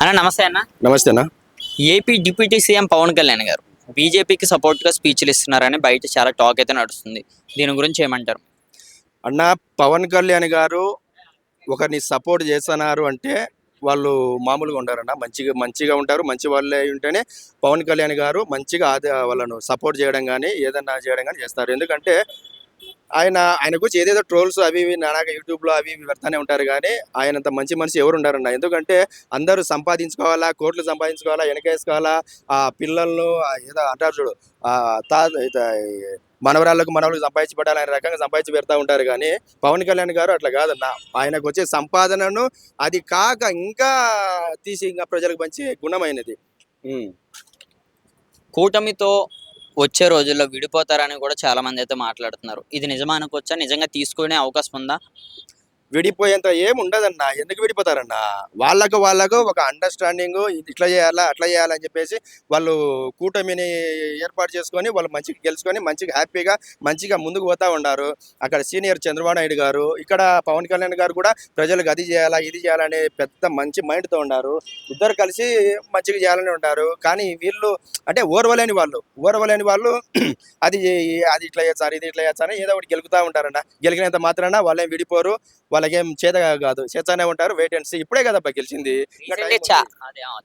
అన్న నమస్తే అన్న. నమస్తే అన్న. AP deputy CM Pawan Kalyan గారు బీజేపీకి సపోర్ట్గా స్పీచ్లు ఇస్తున్నారని బయట చాలా టాక్ అయితే నడుస్తుంది. దీని గురించి ఏమంటారు? అన్న, పవన్ కళ్యాణ్ గారు ఒకరిని సపోర్ట్ చేస్తున్నారు అంటే వాళ్ళు మామూలుగా ఉండరన్న. మంచిగా మంచిగా ఉంటారు. మంచి వాళ్ళే ఉంటేనే పవన్ కళ్యాణ్ గారు మంచిగా వాళ్ళను సపోర్ట్ చేయడం కానీ ఏదన్నా చేయడం కానీ చేస్తారు. ఎందుకంటే ఆయన గురించి ఏదేదో ట్రోల్స్ అవి ఇవి నానాక యూట్యూబ్లో అవి ఇవి పెడతానే ఉంటారు. కానీ ఆయనంత మంచి మనిషి ఎవరు ఉండారన్న. ఎందుకంటే అందరూ సంపాదించుకోవాలా, కోట్లు సంపాదించుకోవాలా, వెనకేసుకోవాలా, ఆ పిల్లలను ఏదో అంటారు చూడు, ఆ తా మనవరాళ్ళకు సంపాదించి పెట్టాలి అనే రకంగా సంపాదించి పెడతా ఉంటారు. కానీ పవన్ కళ్యాణ్ గారు అట్లా కాదన్న. ఆయనకు వచ్చే సంపాదనను అది కాక ఇంకా తీసి ఇంకా ప్రజలకు పంచే గుణమైనది. కూటమితో వచ్చే రోజుల్లో విడిపోతారని కూడా చాలా మంది అయితే మాట్లాడుతున్నారు. ఇది నిజమా అనుకోవచ్చా? నిజంగా తీసుకునే అవకాశం ఉందా? విడిపోయేంత ఏమి ఉండదన్న. ఎందుకు విడిపోతారన్న? వాళ్ళకు ఒక అండర్స్టాండింగ్, ఇట్లా చేయాలా అట్లా చేయాలని చెప్పేసి వాళ్ళు కూటమిని ఏర్పాటు చేసుకొని వాళ్ళు మంచిగా గెలుచుకొని మంచిగా హ్యాపీగా మంచిగా ముందుకు పోతా ఉన్నారు. అక్కడ సీనియర్ చంద్రబాబు నాయుడు గారు, ఇక్కడ పవన్ కళ్యాణ్ గారు కూడా ప్రజలకు అది చేయాలా ఇది చేయాలనే పెద్ద మంచి మైండ్తో ఉన్నారు. ఇద్దరు కలిసి మంచిగా చేయాలని ఉంటారు. కానీ వీళ్ళు అంటే ఓర్వలేని వాళ్ళు అది అది ఇట్లా చేస్తారు ఇది ఇట్లా చేస్తారు ఏదో ఒకటి గెలుకుతూ ఉంటారన్న. గెలికినంత మాత్రాన వాళ్ళేం విడిపోరు. వాళ్ళకేం చేత కాదు, చేతనే ఉంటారు. Wait and see. ఇప్పుడే కదబ్బా గెలిచింది.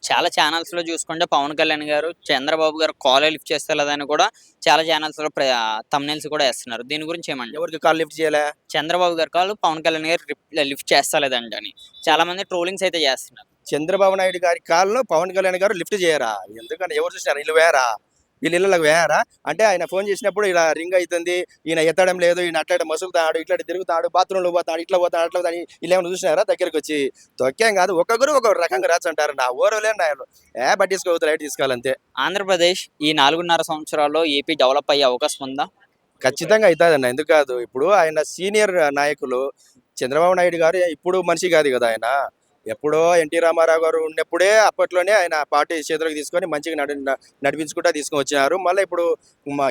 చాలా ఛానల్స్ లో చూసుకుంటే పవన్ కళ్యాణ్ గారు చంద్రబాబు గారు కాల్ లిఫ్ట్ చేస్తలేదని కూడా చాలా ఛానల్స్ లో థంబ్నెయిల్స్ కూడా వేస్తున్నారు. దీని గురించి ఏమంటారు? ఎవరికి కాల్ లిఫ్ట్ చేయలే? చంద్రబాబు గారు కాల్ పవన్ కళ్యాణ్ గారు లిఫ్ట్ చేస్తలేదండి అని చాలా మంది ట్రోలింగ్స్ అయితే చేస్తున్నారు. చంద్రబాబు నాయుడు గారి కాల్ను పవన్ కళ్యాణ్ గారు లిఫ్ట్ చేయరా? ఎందుకంటే ఎవరు చూసినారు? వీళ్ళు వేరా? వీళ్ళ ఇళ్ళకి వేయరా? అంటే ఆయన ఫోన్ చేసినప్పుడు ఇలా రింగ్ అవుతుంది, ఈయన ఎత్తడం లేదు, ఈయన అట్లా మసులుతాడు, ఇట్లా తిరుగుతాడు, బాత్రూంలో పోతాడు, ఇట్లా పోతాడు అట్లా పోతాడు. వీళ్ళు ఏమైనా చూసినారా దగ్గరికి వచ్చి? తొక్కేం కాదు, ఒక్కొక్కరు ఒక రకంగా రాచంటారు. నా ఓరలేండి ఆయన పట్టించుకోవద్దు, లైట్ తీసుకోవాలంతే. ఆంధ్రప్రదేశ్ ఈ 4.5 సంవత్సరాల్లో ఏపీ డెవలప్ అయ్యే అవకాశం ఉందా? ఖచ్చితంగా అవుతుంది అన్న. ఎందుకు కాదు? ఇప్పుడు ఆయన సీనియర్ నాయకులు. చంద్రబాబు నాయుడు గారు ఇప్పుడు మనిషి కాదు కదా. ఆయన ఎప్పుడో ఎన్టీ రామారావు గారు ఉన్నప్పుడే అప్పట్లోనే ఆయన పార్టీ చేతులకు తీసుకొని మంచిగా నడిపించుకుంటా తీసుకొని వచ్చినారు. మళ్ళీ ఇప్పుడు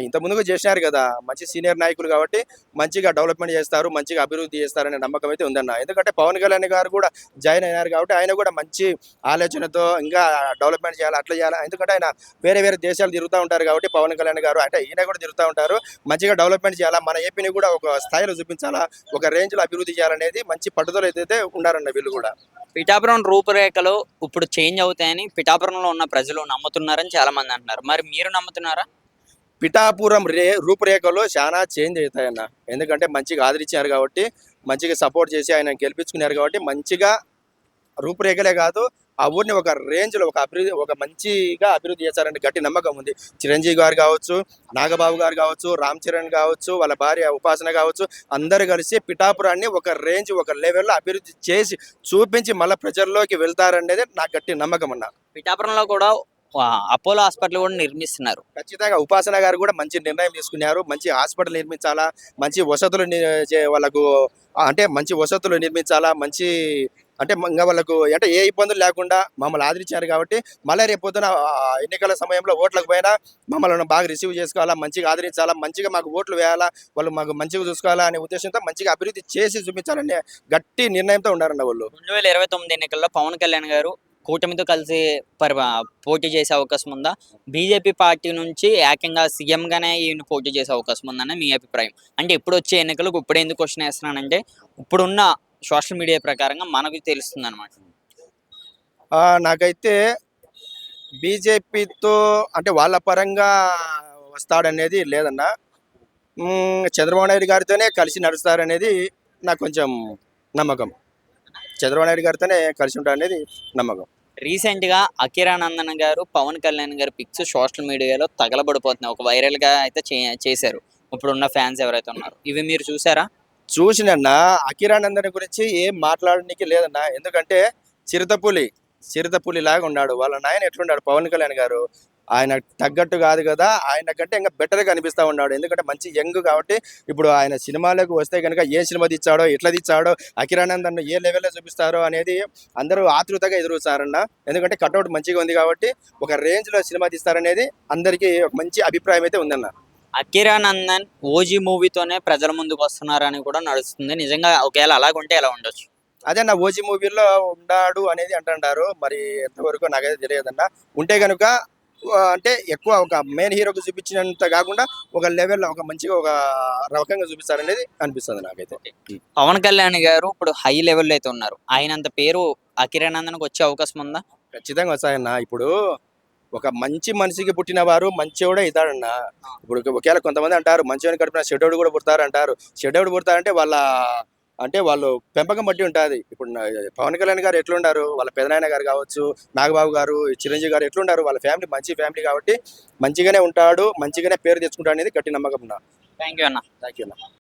ఇంత ముందుగా చేసినారు కదా. మంచి సీనియర్ నాయకులు కాబట్టి మంచిగా డెవలప్మెంట్ చేస్తారు, మంచిగా అభివృద్ధి చేస్తారనే నమ్మకం అయితే ఉందన్న. ఎందుకంటే పవన్ కళ్యాణ్ గారు కూడా జాయిన్ అయినారు కాబట్టి ఆయన కూడా మంచి ఆలోచనతో ఇంకా డెవలప్మెంట్ చేయాలి, అట్లా చేయాలి. ఎందుకంటే ఆయన వేరే వేరే దేశాలు తిరుగుతూ ఉంటారు కాబట్టి పవన్ కళ్యాణ్ గారు అంటే ఈయన కూడా తిరుగుతూ ఉంటారు. మంచిగా డెవలప్మెంట్ చేయాలా, మన ఏపీని కూడా ఒక స్థాయిలో చూపించాలా, ఒక రేంజ్లో అభివృద్ధి చేయాలనేది మంచి పట్టుదల అయితే ఉన్నారన్న వీళ్ళు కూడా. పిఠాపురం రూపురేఖలు ఇప్పుడు చేంజ్ అవుతాయని పిఠాపురంలో ఉన్న ప్రజలు నమ్ముతున్నారని చాలా మంది అంటున్నారు. మరి మీరు నమ్ముతున్నారా? పిఠాపురం రూపురేఖలు చాలా చేంజ్ అవుతాయన్న. ఎందుకంటే మంచిగా ఆదరించారు కాబట్టి, మంచిగా సపోర్ట్ చేసి ఆయన గెలిపించుకున్నారు కాబట్టి మంచిగా రూపురేఖలే కాదు ఆ ఊరిని ఒక రేంజ్లో ఒక మంచిగా అభివృద్ధి చేశారని గట్టి నమ్మకం ఉంది. చిరంజీవి గారు కావచ్చు, నాగబాబు గారు కావచ్చు, రామ్ చరణ్ కావచ్చు, వాళ్ళ భార్య ఉపాసన కావచ్చు, అందరు కలిసి పిఠాపురాన్ని ఒక రేంజ్ ఒక లెవెల్లో అభివృద్ధి చేసి చూపించి మళ్ళీ ప్రజల్లోకి వెళ్తారనేది నాకు గట్టి నమ్మకం అన్న. పిఠాపురంలో కూడా అపోలో హాస్పిటల్ కూడా నిర్మిస్తున్నారు. ఖచ్చితంగా ఉపాసన గారు కూడా మంచి నిర్ణయం తీసుకున్నారు. మంచి హాస్పిటల్ నిర్మించాలా, మంచి వసతులు వాళ్ళకు అంటే మంచి వసతులు నిర్మించాలా, మంచి అంటే ఇంకా వాళ్ళకు అంటే ఏ ఇబ్బందులు లేకుండా మమ్మల్ని ఆదరించారు కాబట్టి మళ్ళీ రేపు పొద్దున ఎన్నికల సమయంలో ఓట్లకు పోయినా మమ్మల్ని బాగా రిసీవ్ చేసుకోవాలా, మంచిగా ఆదరించాలా, మంచిగా మాకు ఓట్లు వేయాలా, వాళ్ళు మాకు మంచిగా చూసుకోవాలా అనే ఉద్దేశంతో మంచిగా అభివృద్ధి చేసి చూపించాలనే గట్టి నిర్ణయంతో ఉన్నారన్న వాళ్ళు. 2029 ఎన్నికల్లో పవన్ కళ్యాణ్ గారు కూటమితో కలిసి పోటీ చేసే అవకాశం ఉందా? బీజేపీ పార్టీ నుంచి ఏకంగా సీఎంగానే ఈయన పోటీ చేసే అవకాశం ఉందని మీ అభిప్రాయం? అంటే ఇప్పుడు వచ్చే ఎన్నికలకు ఇప్పుడు ఎందుకు క్వశ్చన్ వేస్తున్నానంటే ఇప్పుడున్న సోషల్ మీడియా ప్రకారంగా మనకు తెలుస్తుంది అనమాట. నాకైతే బీజేపీతో అంటే వాళ్ళ పరంగా వస్తాడనేది లేదన్నా. చంద్రబాబు నాయుడు గారితోనే కలిసి నడుస్తారనేది నాకు కొంచెం నమ్మకం. చంద్రబాబు నాయుడు గారితోనే కలిసి ఉంటారనేది నమ్మకం. రీసెంట్గా అకిరానందన్ గారు పవన్ కళ్యాణ్ గారి పిక్స్ సోషల్ మీడియాలో తగలబడిపోతున్నాయి. ఒక వైరల్గా అయితే చేశారు ఇప్పుడున్న ఫ్యాన్స్ ఎవరైతే ఉన్నారో. ఇవి మీరు చూసారా? చూసినన్నా. అకిరానందన్ గురించి ఏం మాట్లాడడానికి లేదన్నా. ఎందుకంటే చిరుతపులి లాగా ఉన్నాడు. వాళ్ళ నాయన ఎట్లున్నాడు పవన్ కళ్యాణ్ గారు, ఆయన తగ్గట్టు కాదు కదా. ఆయన కంటే ఇంకా బెటర్గా కనిపిస్తూ ఉన్నాడు. ఎందుకంటే మంచి యంగ్ కాబట్టి ఇప్పుడు ఆయన సినిమాలకు వస్తే కనుక ఏ సినిమా తీచ్చాడో ఎట్లా తీచ్చాడో అకిరానందన్ ఏ లెవెల్లో చూపిస్తారో అనేది అందరూ ఆతృతగా ఎదురుస్తారన్న. ఎందుకంటే కట్అవుట్ మంచిగా ఉంది కాబట్టి ఒక రేంజ్లో సినిమా తీస్తారనేది అందరికీ ఒక మంచి అభిప్రాయం అయితే ఉందన్న. అకిరానందన్ ఓజీ మూవీతోనే ప్రజల ముందుకు వస్తున్నారని కూడా నడుస్తుంది. నిజంగా ఒకవేళ అలాగుంటే ఎలా ఉండొచ్చు? అదే నా ఓజీ మూవీలో ఉన్నాడు అనేది అంటున్నారు. మరి ఎంతవరకు నాకైతే తెలియదన్న. ఉంటే కనుక అంటే ఎక్కువ ఒక మెయిన్ హీరోకి చూపించినంత కాకుండా ఒక లెవెల్లో ఒక మంచిగా ఒక రకంగా చూపిస్తారనేది అనిపిస్తుంది నాకైతే. పవన్ కళ్యాణ్ గారు ఇప్పుడు హై లెవెల్లో అయితే ఉన్నారు. ఆయనంత పేరు అకిరానందన్‌కి వచ్చే అవకాశం ఉందా? ఖచ్చితంగా వస్తాయన్న. ఇప్పుడు ఒక మంచి మనిషికి పుట్టిన వారు మంచోడే ఇతాడన్న. ఇప్పుడు ఒకవేళ కొంతమంది అంటారు మంచోని కడుపున చెడ్డోడు కూడా పుడతారు అంటారు. చెడ్డోడు పుడతారంటే వాళ్ళ అంటే వాళ్ళు పెంపకం బట్టి ఉంటది. ఇప్పుడు పవన్ కళ్యాణ్ గారు ఎట్లుండారు, వాళ్ళ పెదనాయన గారు కావచ్చు, నాగబాబు గారు, చిరంజీవి గారు ఎట్లుండారు, వాళ్ళ ఫ్యామిలీ మంచి ఫ్యామిలీ కాబట్టి మంచిగానే ఉంటాడు, మంచిగానే పేరు తెచ్చుకుంటాడు అనేది గట్టి నమ్మకం నా. థాంక్ యూ అన్న. థ్యాంక్ యూ అన్న.